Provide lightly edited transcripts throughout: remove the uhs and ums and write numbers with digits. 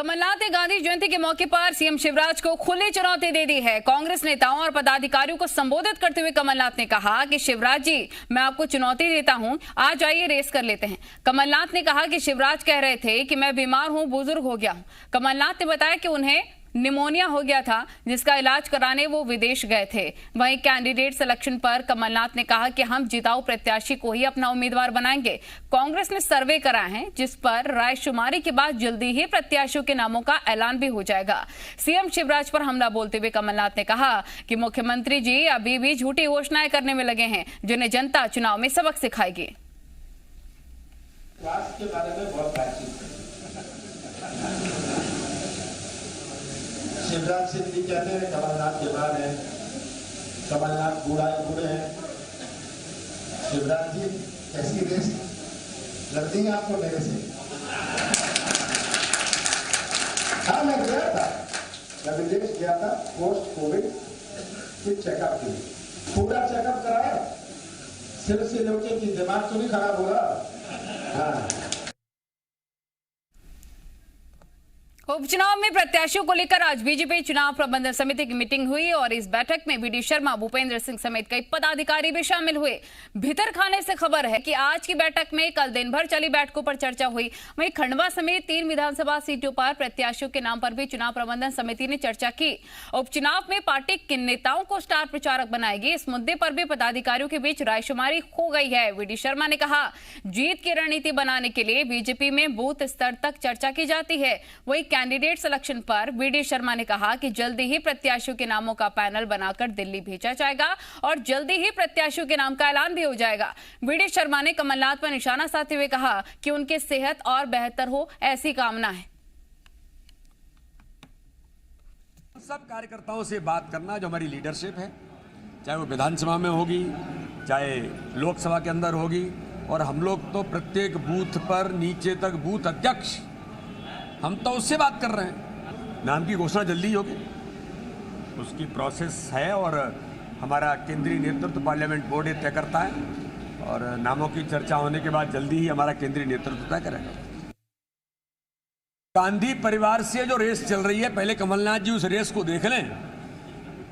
कमलनाथ ने गांधी जयंती के मौके पर सीएम शिवराज को खुली चुनौती दे दी है। कांग्रेस नेताओं और पदाधिकारियों को संबोधित करते हुए कमलनाथ ने कहा कि शिवराज जी, मैं आपको चुनौती देता हूं, आज आइए रेस कर लेते हैं। कमलनाथ ने कहा कि शिवराज कह रहे थे कि मैं बीमार हूं, बुजुर्ग हो गया हूं। कमलनाथ ने बताया कि उन्हें निमोनिया हो गया था, जिसका इलाज कराने वो विदेश गए थे। वहीं कैंडिडेट सिलेक्शन पर कमलनाथ ने कहा कि हम जिताऊ प्रत्याशी को ही अपना उम्मीदवार बनाएंगे। कांग्रेस ने सर्वे करा है, जिस पर रायशुमारी के बाद जल्दी ही प्रत्याशियों के नामों का ऐलान भी हो जाएगा। सीएम शिवराज पर हमला बोलते हुए कमलनाथ ने कहा कि मुख्यमंत्री जी अभी भी झूठी घोषणाएं करने में लगे हैं, जिन्हें जनता चुनाव में सबक सिखाएगी। स्वास्थ्य के बारे में बहुत बातचीत शिवराज सिंह जी कहते हैं कमलनाथ बीमार है, कमलनाथ बूढ़े हैं। शिवराज जी कैसी रेस लगती है आपको मेरे से? हाँ, मैं गया था, मैं विदेश गया था पोस्ट कोविड फिर चेकअप के लिए, पूरा चेकअप कराया, सिर से लेके कि दिमाग तो नहीं खराब हो रहा। हाँ, उपचुनाव में प्रत्याशियों को लेकर आज बीजेपी चुनाव प्रबंधन समिति की मीटिंग हुई और इस बैठक में वीडी शर्मा, भूपेंद्र सिंह समेत कई पदाधिकारी भी शामिल हुए। भीतर खाने से खबर है कि आज की बैठक में कल दिन भर चली बैठकों पर चर्चा हुई। वहीं खंडवा समेत 3 विधानसभा सीटों पर प्रत्याशियों के नाम पर भी चुनाव प्रबंधन समिति ने चर्चा की। उपचुनाव में पार्टी किन नेताओं को स्टार प्रचारक बनाएगी, इस मुद्दे पर भी पदाधिकारियों के बीच रायशुमारी हो गई है। वीडी शर्मा ने कहा, जीत की रणनीति बनाने के लिए बीजेपी में बूथ स्तर तक चर्चा की जाती है। वही कैंडिडेट सिलेक्शन पर वीडी शर्मा ने कहा कि जल्दी ही प्रत्याशियों के नामों का पैनल बनाकर दिल्ली भेजा जाएगा और जल्दी ही प्रत्याशियों के नाम का ऐलान भी हो जाएगा। वीडी शर्मा ने कमलनाथ पर निशाना साधते हुए कहा कि उनकी सेहत और बेहतर हो, ऐसी कामना है। सब कार्यकर्ताओं से बात करना जो हमारी लीडरशिप है, चाहे वो विधानसभा में होगी, चाहे लोकसभा के अंदर होगी, और हम लोग तो प्रत्येक बूथ पर नीचे तक बूथ अध्यक्ष, हम तो उससे बात कर रहे हैं। नाम की घोषणा जल्दी होगी, उसकी प्रोसेस है और हमारा केंद्रीय नेतृत्व पार्लियामेंट बोर्ड ये तय करता है और नामों की चर्चा होने के बाद जल्दी ही हमारा केंद्रीय नेतृत्व तय करेगा। गांधी परिवार से जो रेस चल रही है, पहले कमलनाथ जी उस रेस को देख लें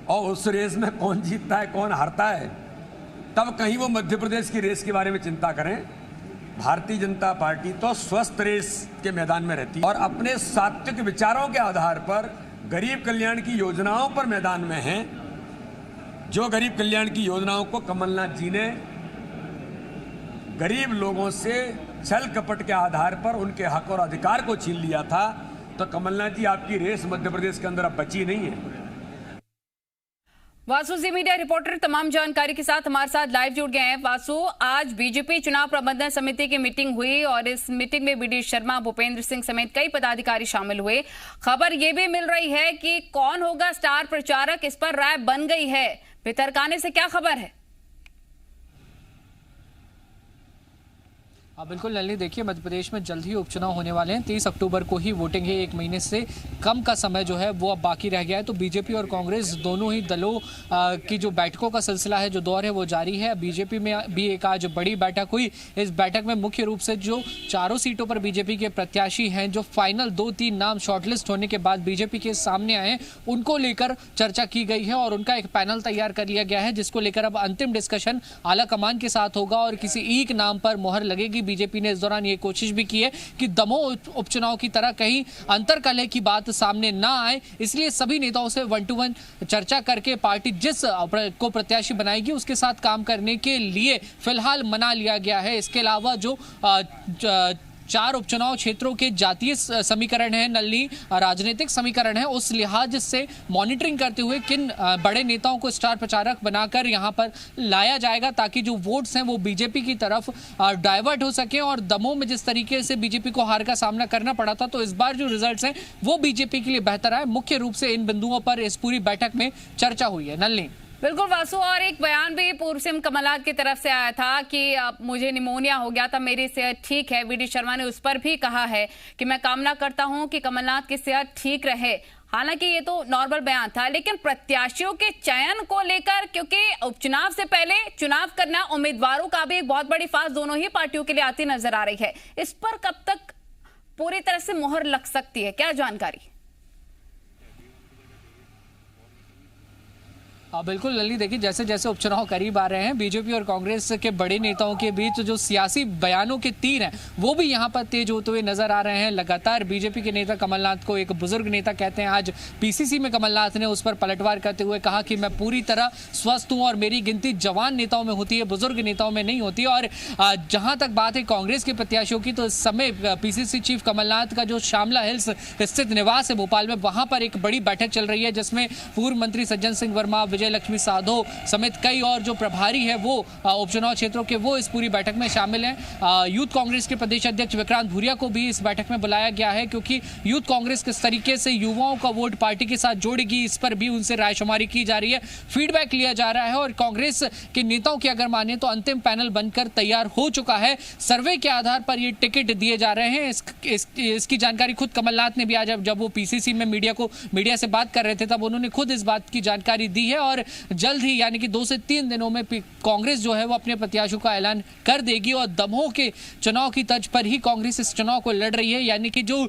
और उस रेस में कौन जीतता है कौन हारता है, तब कहीं वो मध्य प्रदेश की रेस के बारे में चिंता करें। भारतीय जनता पार्टी तो स्वस्थ रेस के मैदान में रहती है और अपने सात्विक विचारों के आधार पर गरीब कल्याण की योजनाओं पर मैदान में है। जो गरीब कल्याण की योजनाओं को कमलनाथ जी ने गरीब लोगों से छल कपट के आधार पर उनके हक और अधिकार को छीन लिया था, तो कमलनाथ जी आपकी रेस मध्य प्रदेश के अंदर अब बची नहीं है। वासु जी मीडिया रिपोर्टर तमाम जानकारी के साथ हमारे साथ लाइव जुड़ गए हैं। वासु, आज बीजेपी चुनाव प्रबंधन समिति की मीटिंग हुई और इस मीटिंग में वीडी शर्मा, भूपेंद्र सिंह समेत कई पदाधिकारी शामिल हुए। खबर ये भी मिल रही है कि कौन होगा स्टार प्रचारक, इस पर राय बन गई है। भितरकाने से क्या खबर है? बिल्कुल नलिनी, देखिए मध्य प्रदेश में जल्द ही उपचुनाव होने वाले हैं। 30 अक्टूबर को ही वोटिंग है, 1 महीने से कम का समय जो है वो अब बाकी रह गया है। तो बीजेपी और कांग्रेस दोनों ही दलों की जो बैठकों का सिलसिला है, जो दौर है वो जारी है। बीजेपी में भी एक आज बड़ी बैठक हुई। इस बैठक में मुख्य रूप से जो चारों सीटों पर बीजेपी के प्रत्याशी हैं, जो फाइनल 2-3 नाम शॉर्टलिस्ट होने के बाद बीजेपी के सामने आए, उनको लेकर चर्चा की गई है और उनका एक पैनल तैयार कर लिया गया है, जिसको लेकर अब अंतिम डिस्कशन आला कमान के साथ होगा और किसी एक नाम पर मोहर लगेगी। बीजेपी ने इस दौरान ये कोशिश भी की है कि दमोह उपचुनाव की तरह कहीं अंतर कलह की बात सामने ना आए, इसलिए सभी नेताओं से 1-to-1 चर्चा करके पार्टी जिस को प्रत्याशी बनाएगी उसके साथ काम करने के लिए फिलहाल मना लिया गया है। इसके अलावा जो 4 उपचुनाव क्षेत्रों के जातीय समीकरण है, नलिनी राजनीतिक समीकरण है, उस लिहाज से मॉनिटरिंग करते हुए किन बड़े नेताओं को स्टार प्रचारक बनाकर यहां पर लाया जाएगा, ताकि जो वोट्स हैं वो बीजेपी की तरफ डाइवर्ट हो सके। और दमोह में जिस तरीके से बीजेपी को हार का सामना करना पड़ा था, तो इस बार जो रिजल्ट्स हैं वो बीजेपी के लिए बेहतर आए। मुख्य रूप से इन बिंदुओं पर इस पूरी बैठक में चर्चा हुई है। नलिनी, बिल्कुल वासु, और एक बयान भी पूर्व सीएम कमलनाथ की तरफ से आया था कि मुझे निमोनिया हो गया था, मेरी सेहत ठीक है। वीडी शर्मा ने उस पर भी कहा है कि मैं कामना करता हूं कि कमलनाथ की सेहत ठीक रहे। हालांकि ये तो नॉर्मल बयान था, लेकिन प्रत्याशियों के चयन को लेकर, क्योंकि उपचुनाव से पहले चुनाव करना, उम्मीदवारों का भी एक बहुत बड़ी फास्ट दोनों ही पार्टियों के लिए आती नजर आ रही है, इस पर कब तक पूरी तरह से मोहर लग सकती है, क्या जानकारी? बिल्कुल लली, देखिए जैसे जैसे उपचुनाव करीब आ रहे हैं, बीजेपी और कांग्रेस के बड़े नेताओं के बीच जो सियासी बयानों के तीर हैं वो भी यहां पर तेज होते हुए नजर आ रहे हैं। लगातार बीजेपी के नेता कमलनाथ को एक बुजुर्ग नेता कहते हैं। आज पीसीसी में कमलनाथ ने उस पर पलटवार करते हुए कहा कि मैं पूरी तरह स्वस्थ हूं और मेरी गिनती जवान नेताओं में होती है, बुजुर्ग नेताओं में नहीं होती। और जहां तक बात है कांग्रेस के प्रत्याशियों की, तो इस समय पीसीसी चीफ कमलनाथ का जो श्यामला हिल्स स्थित निवास है भोपाल में, वहां पर एक बड़ी बैठक चल रही है जिसमें पूर्व मंत्री सज्जन सिंह वर्मा, विजय लक्ष्मी साधो समेत कई और जो प्रभारी है वो उपचुनाव क्षेत्रों के, वो इस पूरी बैठक में शामिल हैं। यूथ कांग्रेस के प्रदेश अध्यक्ष विक्रांत भूरिया को भी इस बैठक में बुलाया गया है, क्योंकि यूथ कांग्रेस किस तरीके से युवाओं का वोट पार्टी के साथ जोड़ेगी, इस पर भी उनसे रायशुमारी की जा रही है, फीडबैक लिया जा रहा है। और कांग्रेस के नेताओं की अगर माने तो अंतिम पैनल बनकर तैयार हो चुका है। सर्वे के आधार पर ये टिकट दिए जा रहे हैं। इसकी जानकारी खुद कमलनाथ ने भी आज जब वो पीसीसी में मीडिया से बात कर रहे थे तब उन्होंने खुद इस बात की जानकारी दी है। और जल्द ही यानी कि 2 से 3 दिनों में कांग्रेस जो है वो अपने प्रत्याशियों का ऐलान कर देगी। और दमोह के चुनाव की तर्ज पर ही कांग्रेस इस चुनाव को लड़ रही है, यानी कि जो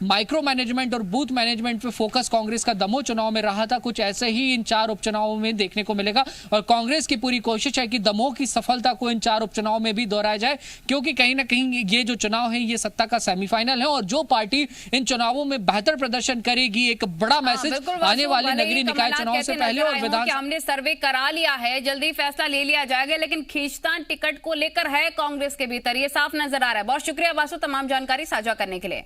माइक्रो मैनेजमेंट और बूथ मैनेजमेंट पे फोकस कांग्रेस का दमोह चुनाव में रहा था, कुछ ऐसे ही इन 4 उपचुनावों में देखने को मिलेगा। और कांग्रेस की पूरी कोशिश है कि दमोह की सफलता को इन 4 उपचुनाव में भी दोहराया जाए, क्योंकि कहीं ना कहीं ये जो चुनाव है ये सत्ता का सेमीफाइनल है। और जो पार्टी इन चुनावों में बेहतर प्रदर्शन करेगी, एक बड़ा मैसेज आने वाले नगरीय निकाय चुनाव से पहले और विधानसभा, हमने सर्वे करा लिया है, जल्दी फैसला ले लिया जाएगा, लेकिन खींचतान टिकट को लेकर है कांग्रेस के भीतर, ये साफ नजर आ रहा है। बहुत शुक्रिया वासु तमाम जानकारी साझा करने के लिए।